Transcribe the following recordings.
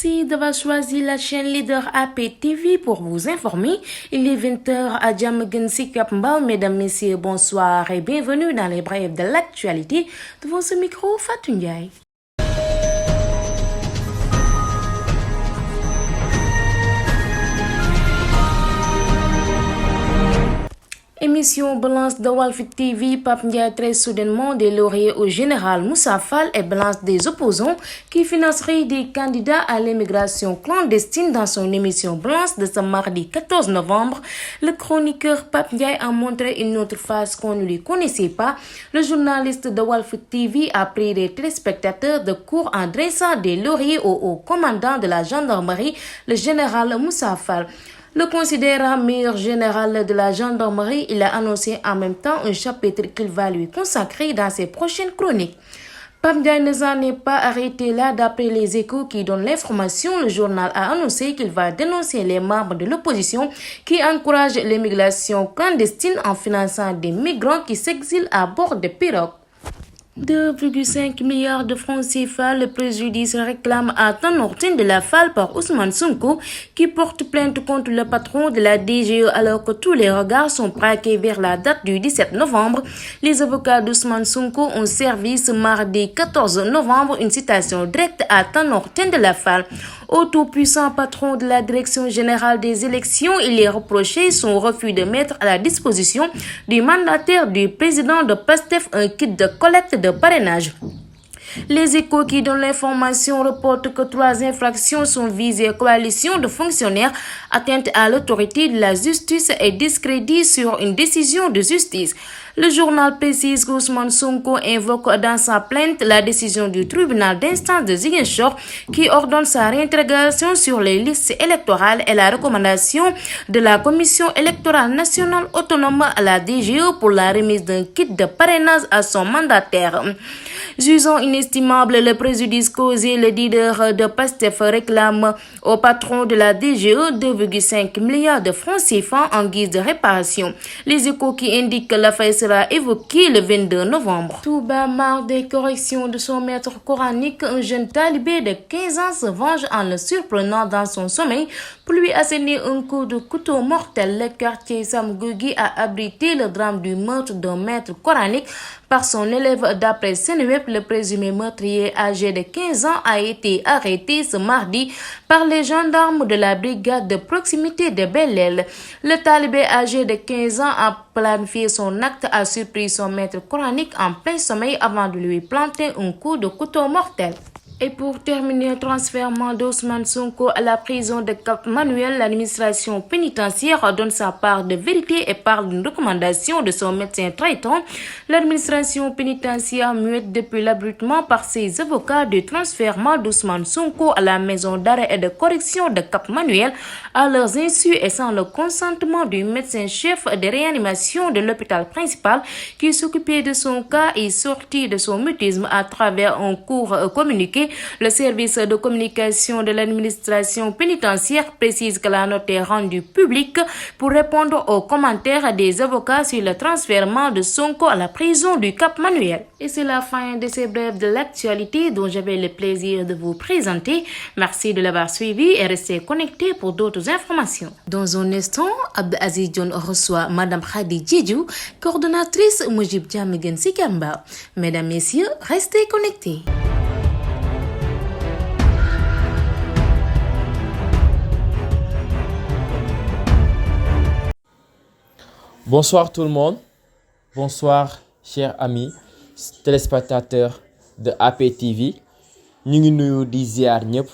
Merci d'avoir choisi la chaîne leader APTV pour vous informer. Il est 20h à Diamaguène Sicap Mbao. Mesdames, Messieurs, bonsoir et bienvenue dans les brèves de l'actualité. Devant ce micro, Fatou Ndiaye. Émission balance de Walf TV, Pape Ndiaye très soudainement des lauriers au général Moussa Fall et balance des opposants qui financeraient des candidats à l'immigration clandestine dans son émission balance de ce mardi 14 novembre. Le chroniqueur Pape Ndiaye a montré une autre face qu'on ne lui connaissait pas. Le journaliste de Walf TV a pris des téléspectateurs de court en dressant des lauriers au haut commandant de la gendarmerie, le général Moussa Fall. Le considérant meilleur général de la gendarmerie, il a annoncé en même temps un chapitre qu'il va lui consacrer dans ses prochaines chroniques. Pape Ndiaye ne s'en est pas arrêté là. D'après les Échos qui donnent l'information, le journal a annoncé qu'il va dénoncer les membres de l'opposition qui encouragent l'immigration clandestine en finançant des migrants qui s'exilent à bord de pirogues. 2,5 milliards de francs CFA, le préjudice réclame à Tanor de la Fall par Ousmane Sonko qui porte plainte contre le patron de la DGE alors que tous les regards sont braqués vers la date du 17 novembre. Les avocats d'Ousmane Sonko ont servi ce mardi 14 novembre une citation directe à Tanor de la Fall. Au tout-puissant patron de la Direction générale des élections, il est reproché son refus de mettre à la disposition du mandataire du président de PASTEF un kit de collecte de parrainage. Les Échos qui donnent l'information reportent que 3 infractions sont visées: coalition de fonctionnaires, atteinte à l'autorité de la justice et discrédit sur une décision de justice. Le journal précise qu'Ousmane Sonko invoque dans sa plainte la décision du tribunal d'instance de Ziguinchor qui ordonne sa réintégration sur les listes électorales et la recommandation de la Commission électorale nationale autonome à la DGE pour la remise d'un kit de parrainage à son mandataire. Jugeant inestimable le préjudice causé, le leader de PASTEF réclame au patron de la DGE 2,5 milliards de francs CFA en guise de réparation. Les Échos qui indiquent que l'affaire sera évoquée le 22 novembre. Touba, marre des corrections de son maître coranique, un jeune talibé de 15 ans se venge en le surprenant dans son sommeil pour lui asséner un coup de couteau mortel. Le quartier Samgougui a abrité le drame du meurtre d'un maître coranique par son élève. D'après Seneweb, le présumé meurtrier âgé de 15 ans a été arrêté ce mardi par les gendarmes de la brigade de proximité de Bel-El. Le talibé âgé de 15 ans a planifié son acte, a surpris son maître coranique en plein sommeil avant de lui planter un coup de couteau mortel. Et pour terminer, transfert d'Ousmane Sonko à la prison de Cap Manuel, l'administration pénitentiaire donne sa part de vérité et parle d'une recommandation de son médecin traitant. L'administration pénitentiaire muette depuis l'abruptement par ses avocats du transfert d'Ousmane Sonko à la maison d'arrêt et de correction de Cap Manuel à leurs insus et sans le consentement du médecin-chef de réanimation de l'hôpital principal qui s'occupait de son cas et sorti de son mutisme à travers un court communiqué. Le service de communication de l'administration pénitentiaire précise que la note est rendue publique pour répondre aux commentaires des avocats sur le transfert de Sonko à la prison du Cap Manuel. Et c'est la fin de ces brèves de l'actualité dont j'avais le plaisir de vous présenter. Merci de l'avoir suivi et restez connectés pour d'autres informations. Dans un instant, Abdou Aziz John reçoit Madame Khadi Djedjou, coordonnatrice Mujib Diamaguène Sicap Mbao. Mesdames, Messieurs, restez connectés. Bonsoir tout le monde, bonsoir chers amis téléspectateurs de APTV. Ñu ngi nuyu di ziar ñëpp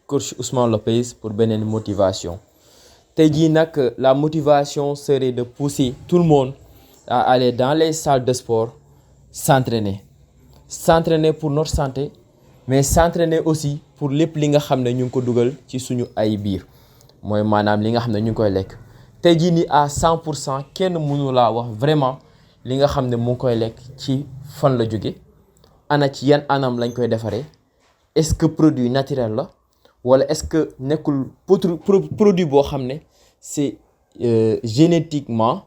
coach Ousmane Lopez pour beneen motivation. Tey jii nag la motivation serait de pousser tout le monde à aller dans les salles de sport, s'entraîner pour notre santé, mais s'entraîner aussi pour lépp li nga xam ne ñu ngi ko dugal ci suñu ay biir mooy maanaam li nga xam ne ñu ngi koy lekk. Tey jii nii à 100% kenn mënu laa wax vraiment li nga xam ne mu ngi koy lekk ci fan la jóge ana ci yan anam lañ koy defaree, est-ce que produit naturel la wala est-ce que nekkul produit boo xam ne c'est génétiquement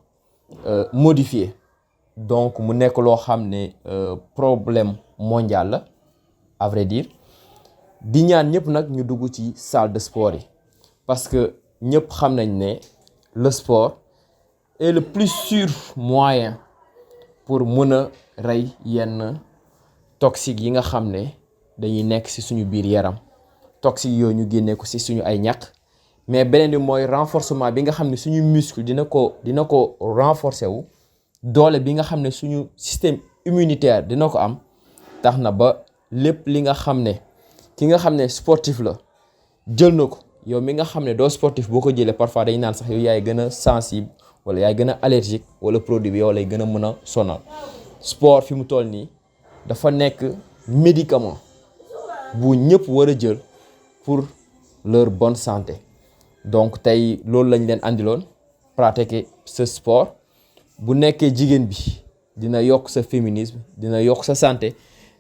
modifié. Donc mu nekk loo xam ne problème mondial la à vrai dire. di ñaan ñëpp nag ñu dugg ci salle de sport yi parce que ñëpp xam nañ ne le sport est le plus sûr moyen pour mën a rey yenn toxiques yi nga xam ne dañuy nekk ci suñu biir yaram toxiques yooyu ñu génnee ko ci suñu ay ñaq mais beneen bi mooy renforcement bi nga xam ne suñu muscle dina ko renforcer wu doole bi nga xam ne suñu système immunitaire dina ko am tax na ba lépp li nga xam ne ki nga xam ne sportif la jël na ko yow mi nga xam ne doo sportif boo ko jëlee parfois dañu naan sax yow yaay gën a sensible wala yaay gën a allergique wala produit bi yow lay gën a mën a sonal sport fi mu toll nii dafa nekk médicament bu ñëpp war a jël pour leur bonne santé donc tey loolu lañ leen andiloon pratiquer ce sport bu nekkee jigéen bi dina yokk sa féminisme dina yokk sa santé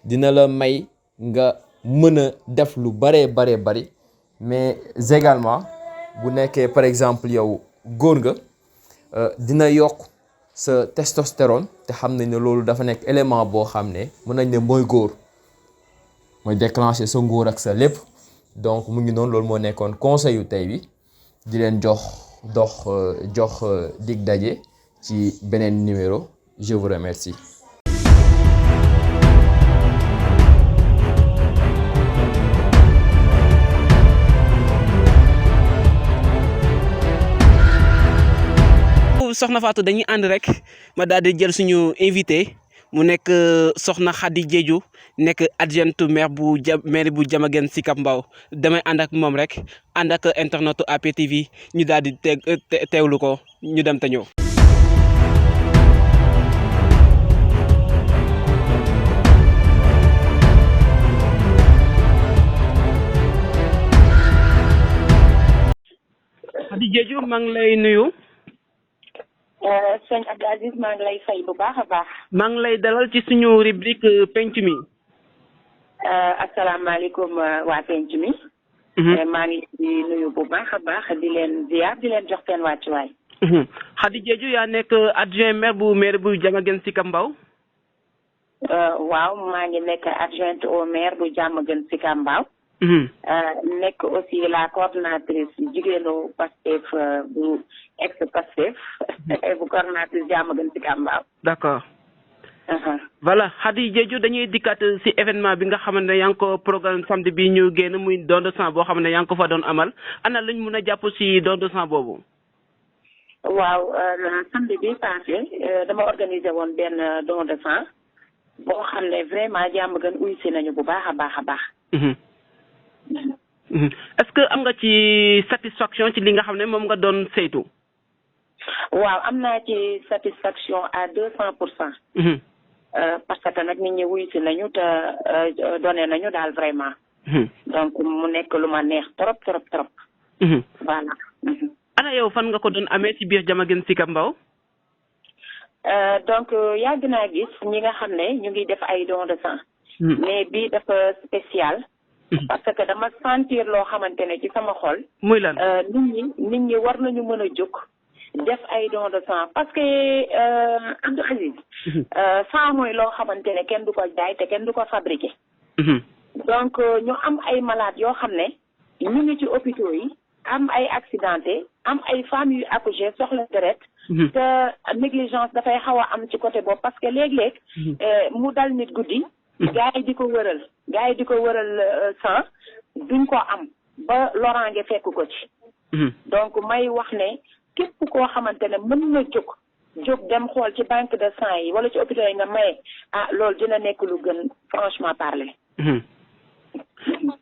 dina la may nga mën a def lu bari mais également bu nekkee par exemple yow góor nga dina yokk sa testostérone te xam nañ ne loolu dafa nekk élément boo xam ne mën nañ ne mooy góor mooy déclencher sa ngóor ak sa lépp donc mu ngi noonu loolu moo nekkoon conseil yu tey bi di leen jox dig daje ci beneen numéro je vous remercie. soxna Fatou dañuy ànd rek ma daal di jël suñu invité mu nekk soxna Khady Diédhiou nekk adjointe maire bu Diamaguène Sicap Mbao damay ànd ak moom rek ànd ak internetu APTV ñu daal di teewlu ko ñu dem te ñëw. Khady Diédhiou maa ngi lay nuyu. sëñ Abdou Aziz maa ngi lay fay bu baax a baax. maa ngi lay dalal ci suñu rubrique penc mi. asalaamaaleykum waa penc mi. maa ngi di nuyu bu baax a baax di leen ziar di leen jox seen wàccuwaay. Khady Diédhiou yaa nekk adjoint maire bu Diamaguène Sicap Mbao. waaw maa ngi nekk adjointe au maire bu Diamaguène Sicap Mbao. nekk aussi la coordonnatrice jigéenu Pastef bu ex Pastef bu coordonnatrice Diamaguène Sicap Mbao. D'accord. Voilà Khady Diédhiou dañuy dikkaat ci événement bi nga xamante ne yaa ngi ko programme samedi bi ñu génn muy don de sang boo xam ne yaa ngi ko fa doon amal ana lañ mën a jàpp ci don de sang boobu. waaw samedi bi passé dama organisé woon benn don de sang boo xam ne vraiment Diamaguène uy si nañu bu baax a baax a baax. Est-ce que am nga ci satisfaction ci li nga xam ne moom nga doon saytu. waaw am naa ci satisfaction à 200%. parce que nag nit ñi wuy si nañu te donné nañu daal vraiment. donc mu nekk lu ma neex trop. voilà. ana yow fan nga ko doon amee ci biir Diamaguène Sicap Mbao. donc yàgg naa gis ñi nga xam ne ñu ngi def ay don de sang. mais bii dafa spécial. parce que dama sentir loo xamante ne ci sama xol. muy lan nit ñi war nañu mën a jóg def ay don de sang parce que Abdou Aziz. sang mooy loo xamante ne kenn du ko jaay te kenn du ko fabriqué. donc ñu am ay malades yoo xam ne ñu ngi ci hôpitaux yi am ay accidenté am ay femmes yu accouché soxla deret te négligence dafay xaw a am ci côté boobu parce que léeg-léeg mu dal nit guddi. gaa yi di ko wëral sang duñ ko am ba loraange fekk ko ci. donc may wax ne képp koo xamante ne mën na jóg dem xool ci banque de sang yi wala ci hôpital yi nga maye loolu dina nekk lu gën franchement parler.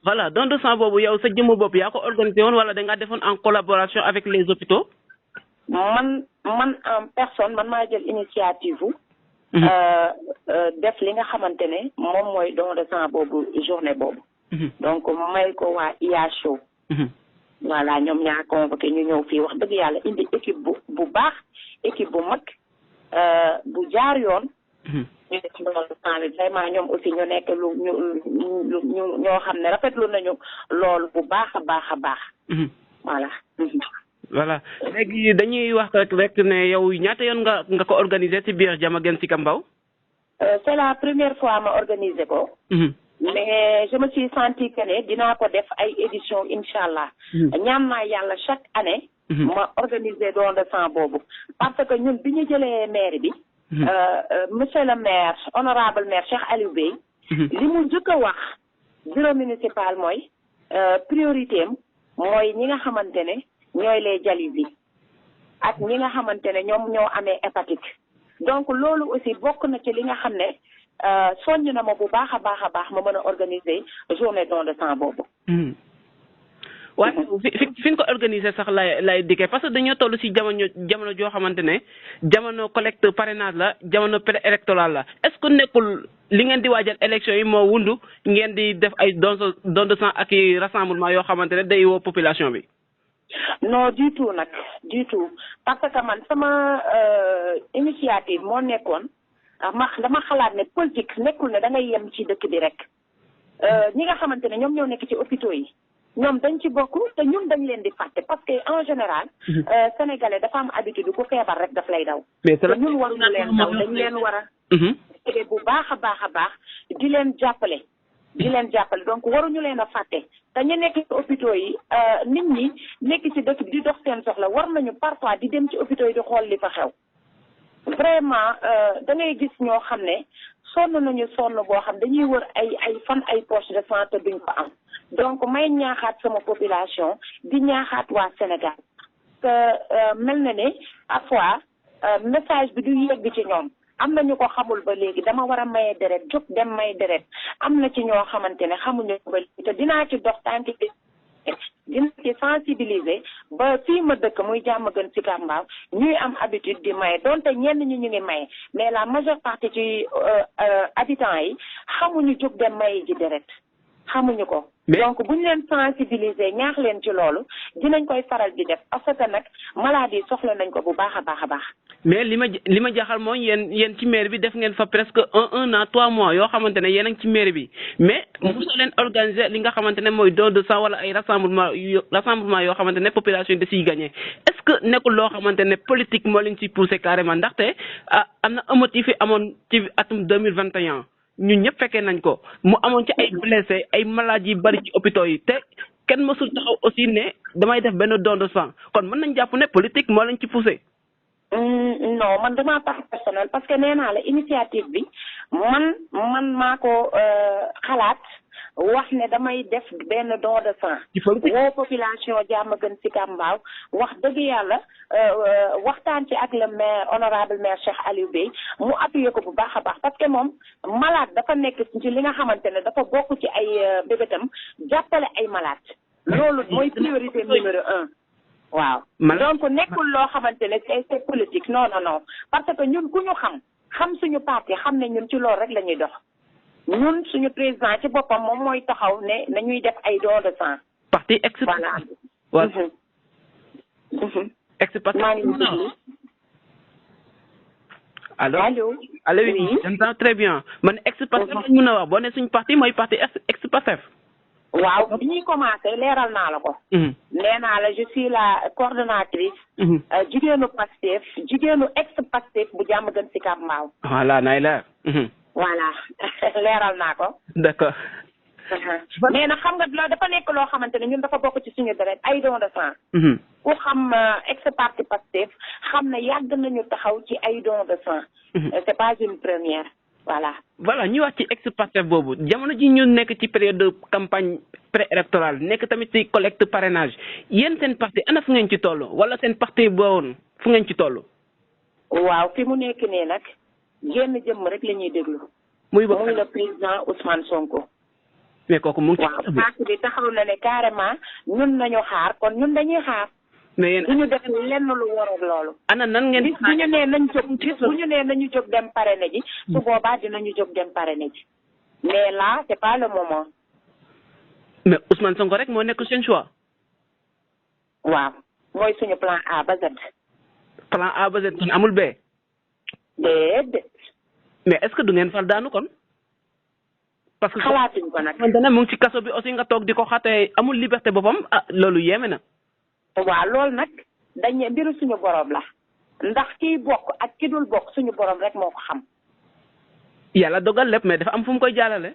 voilà don de sang boobu yow sa jëmm bopp yaa ko organisé woon wala da nga defoon en collaboration avec les hôpitaux. man en personne man maa jël initiative wu. def li nga xamante ne moom mooy don de sang boobu journée boobu. donc may ko waa IASO. voilà ñoom ñaa convoqué ñu ñëw fii wax dëgg yàlla indi équipe bu baax équipe bu mag bu jaar yoon. ñu def don de sang bi vraiment ñoom aussi ñu nekk ñoo xam ne rafetlu nañu loolu bu baax a baax. voilà. voilà léegi dañuy wax rek ne yow ñaata yoon nga ko organisé ci biir Diamaguène Sicap Mbao. c'est la première fois ma organisé ko. mais je me suis senti que ne dinaa ko def ay édition incha allah. ñaan naa yàlla chaque année. ma organiser don de sang boobu parce que ñun bi ñu jëlee maire bi. monsieur le maire honorable maire Cheikh Aliou Bey. li mu njëkk a wax bureau municipal mooy priorité am mooy ñi nga xamante ne ñooy les dialyses ak ñi nga xamante ne ñoom ñoo amee hépatite donc loolu aussi bokk na ci li nga xam ne soññ na ma bu baax a baax ma mën a organiser journée don de sang boobu. waaye fi nga ko organiser sax lay dikkee parce que dañoo toll si jamono joo xamante ne jamono collecte parrainage la jamono pré-électoral la est-ce que nekkul li ngeen di waajal élection yi moo wundu ngeen di def ay don de sang ak i rassemblement yoo xamante ne day woo population bi. non du tout nag du tout parce que man sama initiative moo nekkoon dama xalaat ne politique nekkul ne da ngay yem ci dëkk bi rek ñi nga xamante ne ñoom ñoo nekk ci hôpitaux yi. ñoom dañ ci bokk te ñun dañ leen di fàtte parce que en général. sénégalais dafa am habitude ku feebar rek daf lay daw. te ñun waruñu leen daw dañ leen war a. tege bu baax a baax di leen jàppale. Donc waruñu leen a fàtte te ñu nekk ci hôpitaux yi nit ñi nekk ci dëkk bi di dox seen soxla war nañu parfois di dem ci hôpitaux yi di xool li fa xew. vraiment da ngay gis ñoo xam ne sonn nañu sonn boo xam dañuy wër ay poche de sang te duñ ko am. donc may ñaaxaat sama population di ñaaxaat waa Sénégal que mel na ne parfois message bi du yegg ci ñoom am na ñu ko xamul ba léegi dama war a maye deret jóg dem may deret am na ci ñoo xamante ne xamuñu ko ba léegi te dinaa ci dox tànki dina ci sensibiliser ba fii ma dëkk muy Diamaguène Sicap Mbao ñuy am habitude di maye donte ñenn ñi ñu ngi maye mais la majeure partie ci habitants yi xamuñu jóg dem maye ji deret xamuñu ko. donc bu ñu leen sensibiliser ñaax leen ci loolu dinañ koy faral di def parce que nag maladie soxla nañ ko bu baax a baax. mais li ma jaaxal mooy yéen ci maire bi def ngeen fa presque un an 3 mois yoo xamante ne yéen a ngi ci maire bi mais mosoo leen organiser li nga xamante ne mooy don de sang wala ay rassemblement yoo xamante ne population da ciy gagné est-ce que nekkul loo xamante ne politique moo leen ciy poussé carrément ndaxte am na émeutes yi fi amoon ci atum 2021. ñun ñëpp fekkee nañ ko mu amoon ci ay blessé ay maladies yi bari ci hôpitaux yi te kenn mësul taxaw aussi ne damay def benn don de sang kon mën nañ jàpp ne politique moo leen ci poussé. non man dama part personnel parce que nee naa la initiative bi man maa ko xalaat wax ne damay def benn don de sang. woo population Diamaguène Sicap Mbao wax dëgg yàlla waxtaan ci ak le maire honorable maire Cheikh Aliou Bey mu appuyé ko bu baax a baax parce que moom malade dafa nekk ci li nga xamante ne dafa bokk ci ay bébétam jàppale ay malade loolu mooy priorité numéro 1. waaw donc nekkul loo xamante ne c'est politique non parce que ñun ku ñu xam suñu parti xam ne ñun ci loolu rek la ñuy dox. ñun suñu président ci boppam moom mooy taxaw ne nañuy def ay don de sang. parti ex. voilà. ex-parti. maa ngi déglu. allo oui j'entends très bien man ex-Pastef lañ mën a wax boo ne suñu parti mooy parti ex-Pastef. waaw bi ñuy commencé leeral naa la ko. nee naa la je suis la coordonnatrice. jigéenu Pastef jigéenu ex-Pastef bu Diamaguène Sicap Mbao. voilà nay leer. voilà leeral naa ko. d'accord. mais nag xam nga loolu dafa nekk loo xamante ne ñun dafa bokk ci suñu deret ay don de sang. ku xam ex-parti Pastef xam ne yàgg nañu taxaw ci ay don de sang. c'est pas une première voilà. ñu wax ci ex-Pastef boobu jamono ji ñu nekk ci période de campagne pré-électorale nekk tamit ci collecte parrainage yéen seen parti ana fu ngeen ci toll wala seen parti boobu fu ngeen ci toll. waaw fi mu nekk nii nag génn jëmm rek la ñuy déglu. muy le président Ousmane Sonko. mais kooku mu ngi waaw parti bi taxaw na ne carrément ñun nañu xaar kon ñun dañuy xaar. mais yéen du ñu def lenn lu warul loolu. ana nan ngeen. bu ñu nee nañu jóg dem parrainer ji. su boobaa dinañu jóg dem parrainer ji. mais là c'est pas le moment. mais Ousmane Sonko rek moo nekk seen choix. waaw mooy suñu plan A ba Z. plan A ba Z kon amul B. déedéet. mais est-ce que du ngeen fal daanu kon. parce que xalaatuñ ko nag. xamante ne mu ngi ci kaso bi aussi nga toog di ko xatee amul liberté boppam loolu yéeme na. waaw loolu nag dañ mbiru suñu borom la ndax kiy bokk ak ki dul bokk suñu borom rek moo ko xam. yàlla dogal lépp mais dafa am fu mu koy jàllale.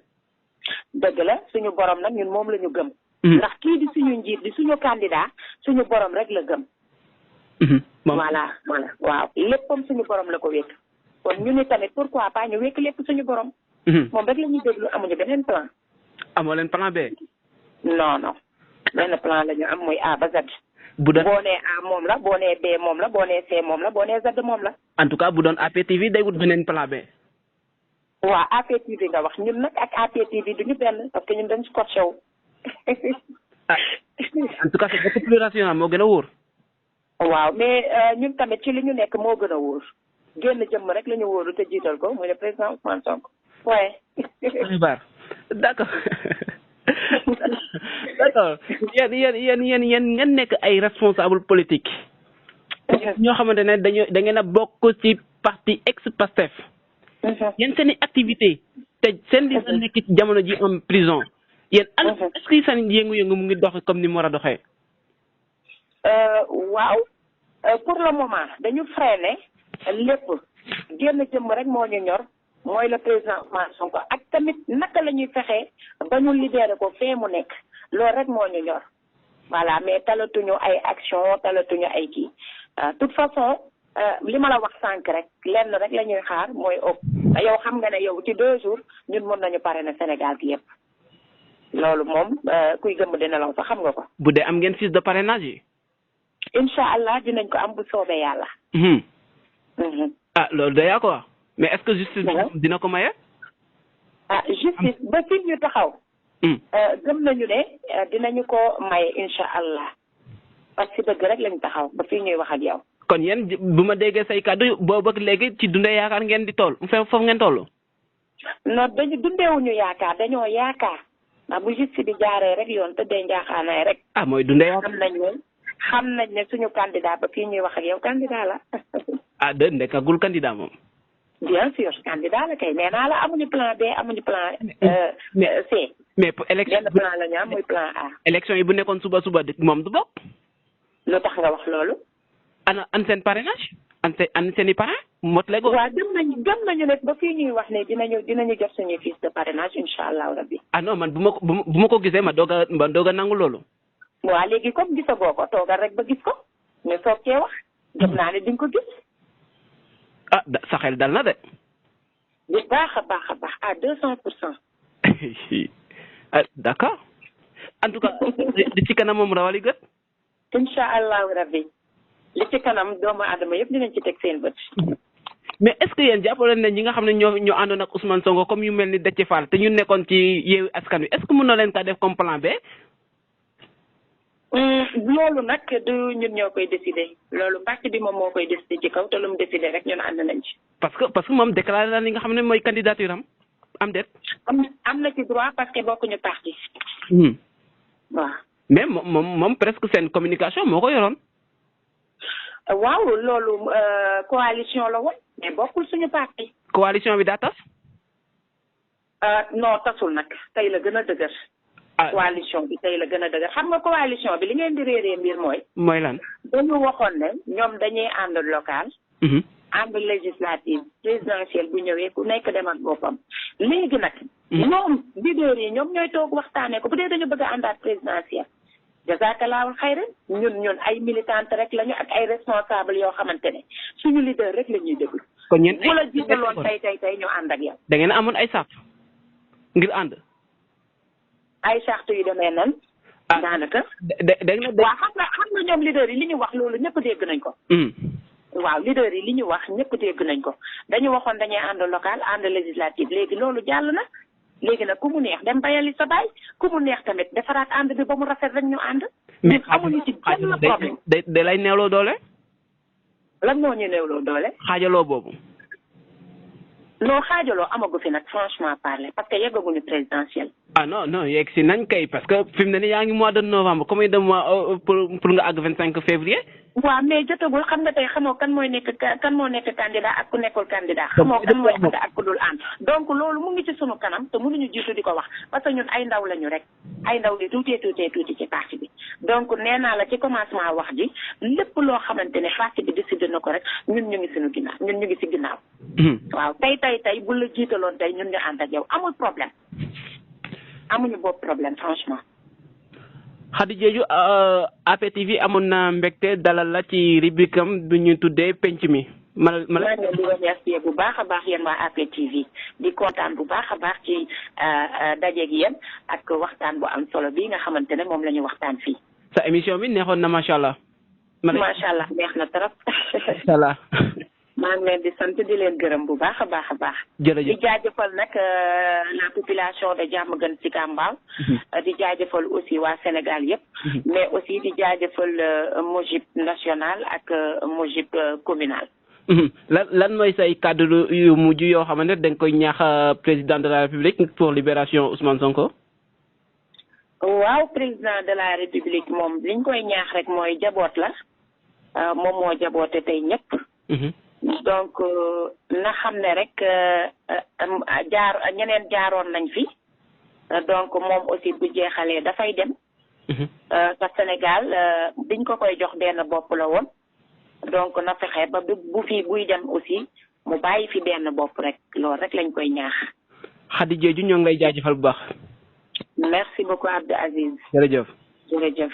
dëgg la suñu borom nag ñun moom la ñu gëm. ndax kii di suñu njiit di suñu candidat suñu borom rek la gëm. voilà waaw léppam suñu borom la ko wékk kon ñu ni tamit pourquoi pas ñu wékk lépp suñu borom. moom rek la ñuy déglu amuñu beneen plan. amoo leen plan B. non benn plan la ñu am muy A ba Z. bu doon boo nee A moom la boo nee B moom la boo nee C moom la boo nee Z moom la. en tout cas bu doon APTV day wut beneen plan B. waaw APTV nga wax ñun nag ak APTV duñu benn parce que ñun dañ scotché wu. en tout cas c'est beaucoup plus rationnel moo gën a wóor. waaw mais ñun tamit ci li ñu nekk moo gën a wóor génn jëmm rek la ñu wóoru te jiital ko muy le président Ousmane Sonko. ouais. d'accord d'accord yéen ngeen nekk ay responsable politique. ñoo xamante ne da ngeen a bokk ci parti ex-Pastef. yéen seen i activité te seen li nekk ci jamono ji en prison yéen est-ce que seen yëngu-yëngu mu ngi dox comme ni mu war a doxee. waaw pour le moment dañu freiné lépp génn jëmm rek moo ñu ñor mooy le président Ousmane Sonko ak tamit naka la ñuy fexee ba ñu libéré ko fee mu nekk loolu rek moo ñu ñor voilà mais talatuñu ay action talatuñu ay kii toute façon li ma la wax sànq rek lenn rek la ñuy xaar mooy ëpp yow xam nga ne yow ci 2 jours ñun mën nañu pare na Sénégal gi yëpp loolu moom kuy gëmm dina law sax xam nga ko. bu dee am ngeen fiche de parrainage yi. incha allah dinañ ko am bu soobee yàlla. ah loolu day yaa ko wax mais est-ce que justice dina ko maye. justice ba fi ñu taxaw. gëm nañu ne dinañu ko maye incha allah parce que dëgg rek lañ taxaw ba fii ñuy wax ak yow. kon yéen bu ma déggee say kàddu boobu ak léegi ci dundee yaakaar ngeen di toll foofu ngeen toll. non dañu dundeewuñu yaakaar dañoo yaakaar ndax bu justice bi jaaree rek yoon tëddee njaaxaanaay rek. ah mooy dundee yaakaar xam nañ ne suñu candidat ba fii ñuy wax ak yow candidat la. ah de nekkagul candidat moom. bien sûr candidat la kay nee naa la amuñu plan B amuñu plan C. mais pour élection benn plan la ñu am muy plan A. élection yi bu nekkoon suba moom du bokk. lu tax nga wax loolu. an seen parrainage an seen i parrain motale ko. waaw gëm nañu ne ba fii ñuy wax ne dinañu jot suñuy fiche de parrainage incha allahu rabbi. ah non man bu ma ko gisee ma doog a nangu loolu. waaw léegi comme gisagoo ko toogal rek ba gis ko ñu soog cee wax. gëm naa ne di nga ko gis. ah sa xel dal na de. bu baax a baax à 200%. ah d'accord en tout cas li ci kanam moom rawali gët. incha allahu rabbi li ci kanam doomu aadama yëpp dinañ ci teg seen bët. mais est-ce que yéen jàppale ne ñi nga xam ne ñoo àndoon ak Ousmane Sonko comme yu mel ni Déthié Fall te ñu nekkoon ci Yewwi Askan Wi est-ce que mën na leen kaa def comme plan B. loolu nag du ñun ñoo koy décider loolu parti bi moom moo koy décider ci kaw te lu mu décider rek ñun ànd nañ ci. parce que moom déclaré na li nga xam ne mooy candidature am déet. am na ci droit parce que bokkuñu parti. waaw. mais moom presque seen communication moo ko yoroon. waaw loolu coalition la woon mais bokkul suñu parti. coalition bi daa tas. non tasul nag tey la gën a dëgër. coalition bi tey la gën a dëgër xam nga coalition bi li ngeen di réeree mbir mooy. mooy lan. dañu waxoon ne ñoom dañuy ànd local. ànd législative présidentielle bu ñëwee ku nekk dem ak boppam. léegi nag. ñoom leader yi ñoom ñooy toog waxtaanee ko bu dee dañu bëgg a àndaat présidentielle. jazaakallaahu xayran ñun ay militante rek lañu ak ay responsable yoo xamante ne suñu leader rek la ñuy déglu. kon ñeen bu la jiitaloon tey ñu ànd ak yow. da ngeen amoon ay sart ngir ànd. ay charte yu demee nan. daanaka. waaw xam nga ñoom leader yi li ñu wax loolu ñëpp dégg nañ ko. waaw leader yi li ñu wax ñëpp dégg nañ ko dañu waxoon dañuy ànd local ànd législative léegi loolu jàll na léegi nag ku mu neex dem bayali sa baay ku mu neex tamit defaraat ànd bi ba mu rafet rek ñu ànd. mais amuñu ci benn problème. da lay neewloo doole. lan moo ñu neewloo doole. xaajaloo boobu. non xaajaloo amagu fi nag franchement parler parce que yeggaguñu présidentielle. ah non yegg si nañ kay parce que fi mu ne nii yaa ngi mois de novembre combien de mois pour nga àgg 25 février. waaw mais jotagul xam nga tey xamoo kan moo nekk candidat ak ku nekkul candidat. xamoo kan mooy ànd ak ku dul ànd. donc loolu mu ngi ci sunu kanam te mënuñu jiitu di ko wax parce que ñun ay ndaw lañu rek ay ndaw li tuuti ci parti bi donc nee naa la ci commencement wax ji lépp loo xamante ne parti bi décidé na ko rek ñun ñu ngi sunu ginnaaw ñun ñu ngi si ginnaaw. waaw tey bu la jiitaloon tey ñun ñu ànd ak yow amul problème. amuñu bopp problème franchement. Khady Diédhiou APTV amoon na mbégte dalal la ci rubrique am bu ñu tuddee penc mi. maa ngi leen di remercier bu baax a baax yéen waa APTV di kontaan bu baax a baax ci dajeeg yéen ak waxtaan bu am solo bii nga xamante ne moom la ñu waxtaan fii. sa émission bi neexoon na macha allah. macha allah neex na trop. macha allah. maa ngi leen di sant di leen gërëm bu baax a baax a baax. jërëjëf di jaajëfal nag la population de Diamaguène Sicap Mbao. di jaajëfal aussi waa Sénégal yëpp. mais aussi di jaajëfal MOJIP national ak MOJIP communal. lan mooy say kàddu yu mujj yoo xamante ne da nga koy ñaax président de la république pour libération Ousmane Sonko. waaw président de la république moom liñ koy ñaax rek mooy jaboot la moom moo jaboote tey ñëpp. donc na xam ne rek ñeneen jaaroon nañ fi donc moom aussi bu jeexalee dafay dem. te Sénégal biñ ko koy jox benn bopp la woon. donc na fexe ba bu fi buy dem aussi mu bàyyi fi benn bopp rek loolu rek lañ koy ñaax. Khady Diédhiou ñoo ngi lay jaajëfal bu baax. merci beaucoup Abdou Aziz. jërëjëf. jërëjëf.